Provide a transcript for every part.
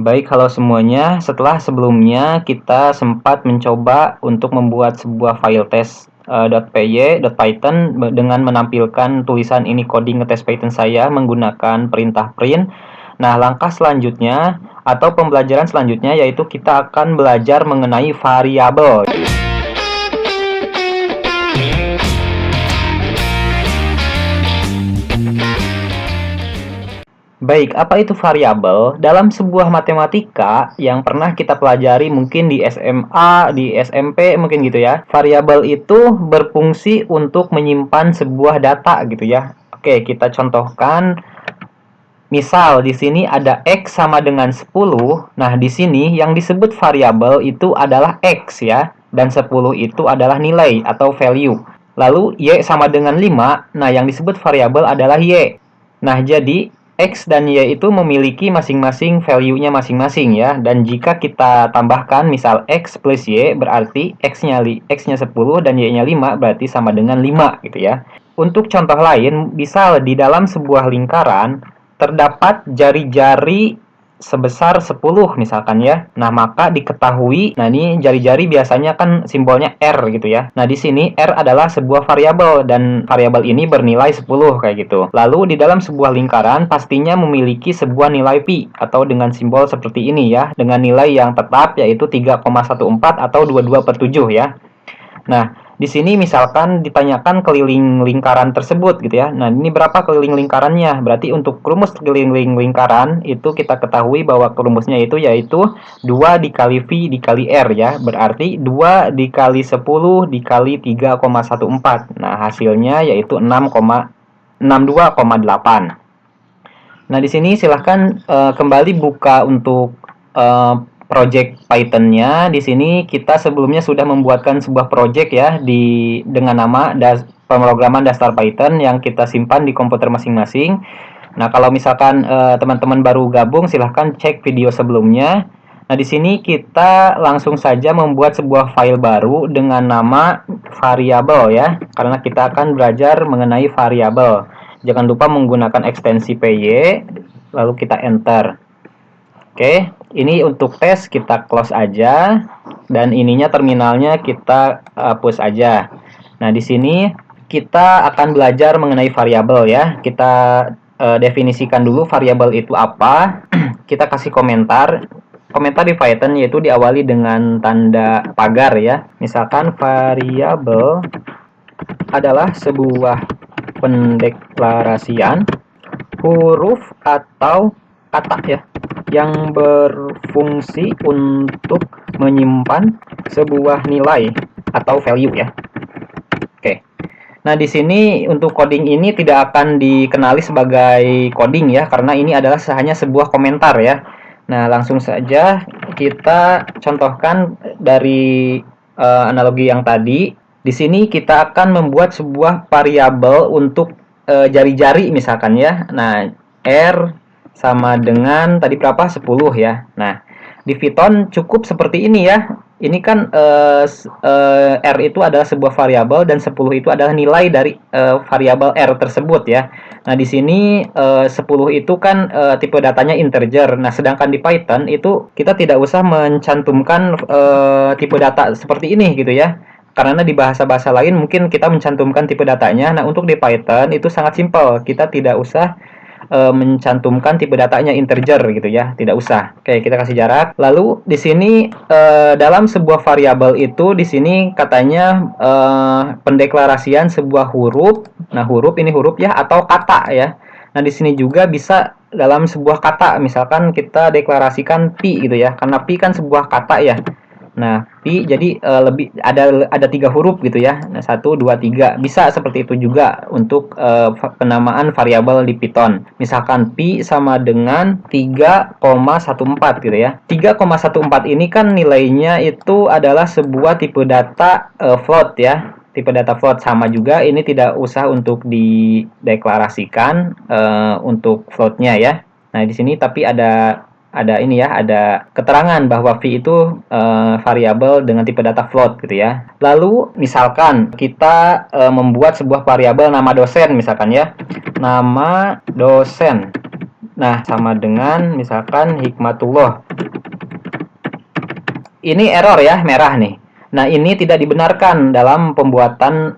Baik, halo semuanya. Setelah sebelumnya kita sempat mencoba untuk membuat sebuah file test .py.python dengan menampilkan tulisan ini coding ngetes Python saya menggunakan perintah print. Nah, langkah selanjutnya atau pembelajaran selanjutnya yaitu kita akan belajar mengenai variabel. Baik, apa itu variabel? Dalam sebuah matematika yang pernah kita pelajari mungkin di SMA, di SMP mungkin gitu ya. Variabel itu berfungsi untuk menyimpan sebuah data gitu ya. Oke, kita contohkan. Misal di sini ada X sama dengan 10. Nah, di sini yang disebut variabel itu adalah X ya. Dan 10 itu adalah nilai atau value. Lalu Y sama dengan 5. Nah, yang disebut variabel adalah Y. Nah, jadi X dan Y itu memiliki masing-masing value-nya masing-masing ya. Dan jika kita tambahkan misal X plus Y berarti X-nya 10 dan Y-nya 5 berarti sama dengan 5 gitu ya. Untuk contoh lain, misal di dalam sebuah lingkaran terdapat jari-jari sebesar 10 misalkan ya. Nah, maka diketahui, nah ini jari-jari biasanya kan simbolnya R gitu ya. Nah, di sini R adalah sebuah variabel dan variabel ini bernilai 10 kayak gitu. Lalu di dalam sebuah lingkaran pastinya memiliki sebuah nilai pi atau dengan simbol seperti ini ya, dengan nilai yang tetap yaitu 3,14 atau 22/7 ya. Nah, di sini misalkan ditanyakan keliling lingkaran tersebut gitu ya. Nah, ini berapa keliling lingkarannya? Berarti untuk rumus keliling lingkaran itu kita ketahui bahwa rumusnya itu yaitu 2 dikali V dikali R ya. Berarti 2 dikali 10 dikali 3,14. Nah, hasilnya yaitu 62,8. Nah, di sini silahkan kembali buka untuk project Python-nya. Di sini kita sebelumnya sudah membuatkan sebuah project ya dengan nama pemrograman dasar Python yang kita simpan di komputer masing-masing. Nah, kalau misalkan teman-teman baru gabung silahkan cek video sebelumnya. Nah, di sini kita langsung saja membuat sebuah file baru dengan nama variabel ya, karena kita akan belajar mengenai variabel. Jangan lupa menggunakan ekstensi py, lalu kita enter. Oke, ini untuk tes kita close aja dan ininya terminalnya kita hapus aja. Nah, di sini kita akan belajar mengenai variabel ya. Kita definisikan dulu variabel itu apa. Kita kasih komentar. Komentar di Python yaitu diawali dengan tanda pagar ya. Misalkan variabel adalah sebuah pendeklarasian huruf atau kata ya yang berfungsi untuk menyimpan sebuah nilai atau value ya. Oke. Nah, di sini untuk coding ini tidak akan dikenali sebagai coding ya, karena ini adalah hanya sebuah komentar ya. Nah, langsung saja kita contohkan dari analogi yang tadi. Di sini kita akan membuat sebuah variabel untuk jari-jari misalkan ya. Nah, R sama dengan tadi berapa? 10 ya. Nah, di Python cukup seperti ini ya. Ini kan R itu adalah sebuah variabel dan 10 itu adalah nilai dari variabel R tersebut ya. Nah, di sini 10 itu kan tipe datanya integer. Nah, sedangkan di Python itu kita tidak usah mencantumkan tipe data seperti ini gitu ya. Karena di bahasa-bahasa lain mungkin kita mencantumkan tipe datanya. Nah, untuk di Python itu sangat simpel. Kita tidak usah mencantumkan tipe datanya integer gitu ya, tidak usah. Oke, kita kasih jarak. Lalu di sini dalam sebuah variabel itu di sini katanya pendeklarasian sebuah huruf. Nah, huruf ini huruf ya atau kata ya. Nah, di sini juga bisa dalam sebuah kata, misalkan kita deklarasikan pi gitu ya, karena pi kan sebuah kata ya. Nah, pi jadi lebih ada 3 huruf gitu ya. Nah, 1 2 3 bisa seperti itu juga untuk penamaan variabel di Python. Misalkan pi sama dengan 3,14 gitu ya. 3,14 ini kan nilainya itu adalah sebuah tipe data float ya. Tipe data float sama juga, ini tidak usah untuk dideklarasikan untuk floatnya ya. Nah, di sini tapi ada ini ya, ada keterangan bahwa v itu variabel dengan tipe data float gitu ya. Lalu misalkan kita membuat sebuah variabel nama dosen misalkan ya. Nama dosen. Nah, sama dengan misalkan hikmatullah. Ini error ya, merah nih. Nah, ini tidak dibenarkan dalam pembuatan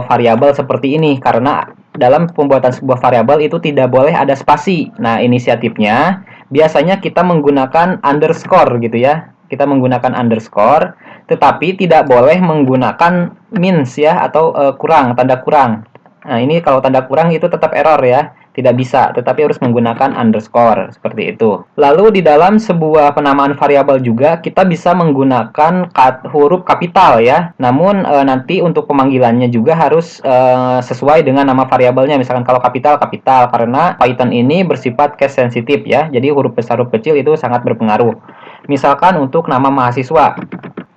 variabel seperti ini karena dalam pembuatan sebuah variabel itu tidak boleh ada spasi. Nah, inisiatifnya biasanya kita menggunakan underscore gitu ya. Kita menggunakan underscore, tetapi tidak boleh menggunakan minus ya atau kurang, tanda kurang. Nah, ini kalau tanda kurang itu tetap error ya. Tidak bisa, tetapi harus menggunakan underscore, seperti itu. Lalu di dalam sebuah penamaan variabel juga, kita bisa menggunakan huruf kapital ya. Namun nanti untuk pemanggilannya juga harus sesuai dengan nama variabelnya. Misalkan kalau kapital, kapital. Karena Python ini bersifat case sensitif ya. Jadi huruf besar, huruf kecil itu sangat berpengaruh. Misalkan untuk nama mahasiswa.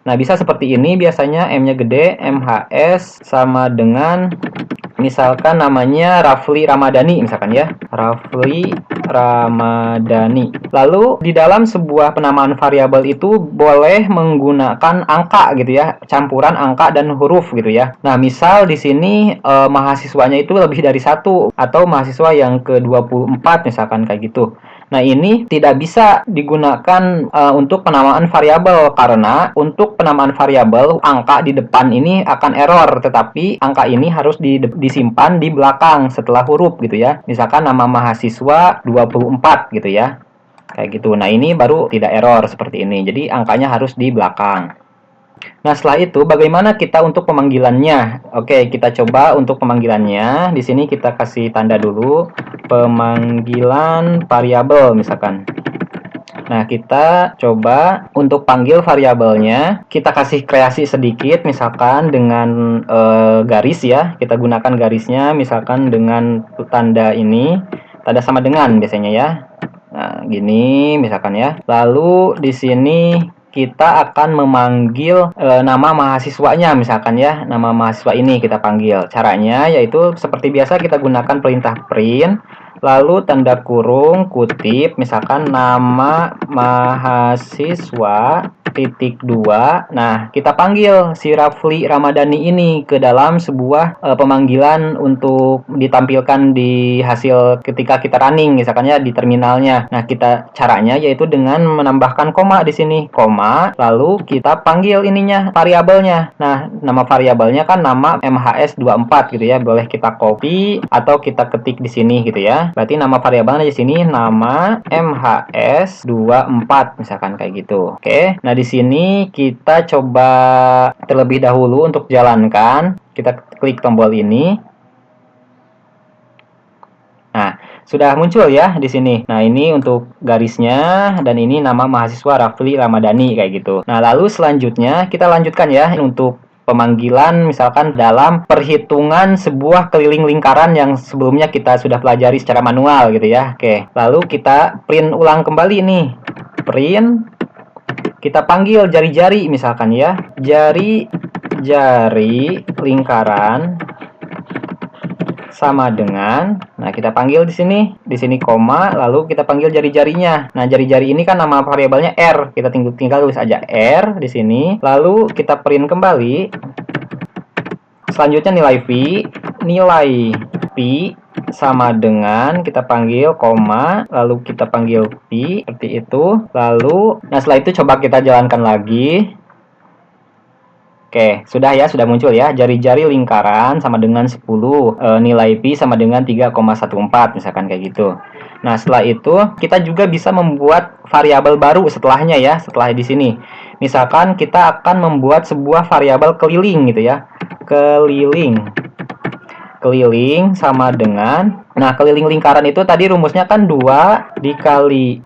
Nah, bisa seperti ini biasanya M-nya gede, MHS sama dengan misalkan namanya Rafli Ramadhani misalkan ya. Rafli Ramadhani. Lalu di dalam sebuah penamaan variabel itu boleh menggunakan angka gitu ya, campuran angka dan huruf gitu ya. Nah, misal di sini mahasiswanya itu lebih dari satu atau mahasiswa yang ke-24 misalkan kayak gitu. Nah, ini tidak bisa digunakan untuk penamaan variabel karena untuk penamaan variabel angka di depan ini akan error, tetapi angka ini harus disimpan di belakang setelah huruf gitu ya. Misalkan nama mahasiswa 24 gitu ya. Kayak gitu. Nah, ini baru tidak error seperti ini. Jadi angkanya harus di belakang. Nah, setelah itu bagaimana kita untuk pemanggilannya? Oke, kita coba untuk pemanggilannya. Di sini kita kasih tanda dulu pemanggilan variabel misalkan. Nah, kita coba untuk panggil variabelnya, kita kasih kreasi sedikit misalkan dengan garis ya. Kita gunakan garisnya misalkan dengan tanda ini, tanda sama dengan biasanya ya. Nah, gini misalkan ya. Lalu di sini kita akan memanggil nama mahasiswanya misalkan ya. Nama mahasiswa ini kita panggil. Caranya yaitu seperti biasa kita gunakan perintah print, lalu tanda kurung, kutip, misalkan nama mahasiswa titik 2. Nah, kita panggil si Rafli Ramadhani ini ke dalam sebuah pemanggilan untuk ditampilkan di hasil ketika kita running misalkan ya di terminalnya. Nah, kita caranya yaitu dengan menambahkan koma di sini, koma, lalu kita panggil ininya variabelnya. Nah, nama variabelnya kan nama MHS24 gitu ya. Boleh kita copy atau kita ketik di sini gitu ya. Berarti nama variabelnya di sini nama MHS24 misalkan kayak gitu. Oke. Nah, di sini kita coba terlebih dahulu untuk jalankan. Kita klik tombol ini. Nah, sudah muncul ya di sini. Nah, ini untuk garisnya dan ini nama mahasiswa Rafli Ramadhani kayak gitu. Nah, lalu selanjutnya kita lanjutkan ya untuk pemanggilan misalkan dalam perhitungan sebuah keliling lingkaran yang sebelumnya kita sudah pelajari secara manual gitu ya. Oke, lalu kita print ulang kembali nih. Print, kita panggil jari-jari misalkan ya. Jari lingkaran sama dengan, nah kita panggil di sini koma, lalu kita panggil jari-jarinya. Nah, jari-jari ini kan nama variabelnya R, kita tinggal tulis aja R di sini, lalu kita print kembali. Selanjutnya nilai pi sama dengan kita panggil koma, lalu kita panggil pi seperti itu. Lalu, nah setelah itu coba kita jalankan lagi. Oke, sudah ya, sudah muncul ya. Jari-jari lingkaran sama dengan 10, nilai pi sama dengan 3,14 misalkan kayak gitu. Nah, setelah itu kita juga bisa membuat variabel baru setelahnya ya, setelah di sini. Misalkan kita akan membuat sebuah variabel keliling gitu ya. Keliling sama dengan, nah keliling lingkaran itu tadi rumusnya kan 2 dikali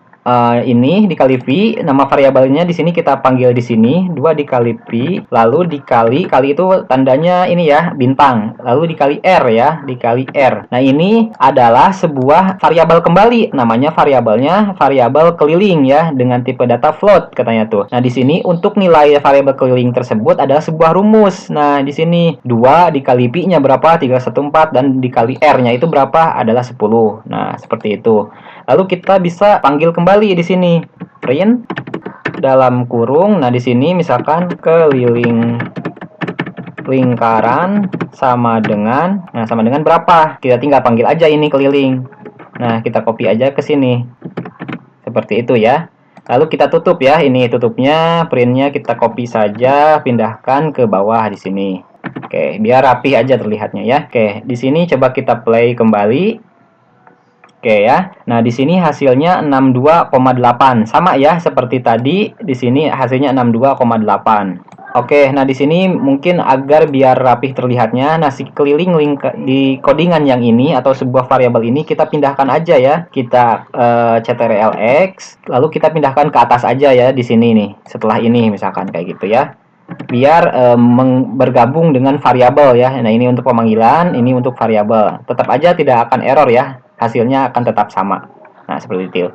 ini dikali pi, nama variabelnya di sini kita panggil di sini 2 dikali pi, lalu kali itu tandanya ini ya bintang, lalu dikali r ya, dikali r. Nah, ini adalah sebuah variabel kembali, namanya variabelnya variabel keliling ya dengan tipe data float katanya tuh. Nah, di sini untuk nilai variabel keliling tersebut adalah sebuah rumus. Nah, di sini 2 dikali pi-nya berapa? 314 dan dikali r-nya itu berapa? Adalah 10. Nah, seperti itu. Lalu kita bisa panggil kembali di sini print dalam kurung. Nah, di sini misalkan keliling lingkaran sama dengan, nah sama dengan berapa? Kita tinggal panggil aja ini keliling. Nah, kita copy aja ke sini. Seperti itu ya. Lalu kita tutup ya. Ini tutupnya, printnya kita copy saja, pindahkan ke bawah di sini. Oke, biar rapi aja terlihatnya ya. Oke, di sini coba kita play kembali. Oke ya. Nah, di sini hasilnya 62,8. Sama ya seperti tadi, di sini hasilnya 62,8. Oke, nah di sini mungkin agar biar rapih terlihatnya, nah si keliling link di codingan yang ini atau sebuah variabel ini kita pindahkan aja ya. Kita ctrlx, lalu kita pindahkan ke atas aja ya di sini nih. Setelah ini misalkan kayak gitu ya. Biar bergabung dengan variabel ya. Nah, ini untuk pemanggilan, ini untuk variabel. Tetap aja tidak akan error ya. Hasilnya akan tetap sama. Nah, seperti itu.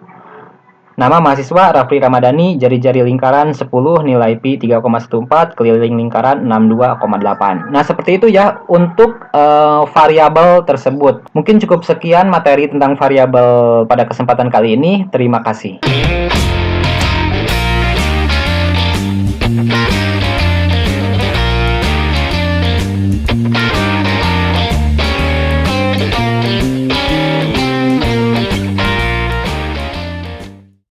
Nama mahasiswa Rafli Ramadhani, jari-jari lingkaran 10, nilai pi 3,14, keliling lingkaran 62,8. Nah, seperti itu ya untuk variabel tersebut. Mungkin cukup sekian materi tentang variabel pada kesempatan kali ini. Terima kasih.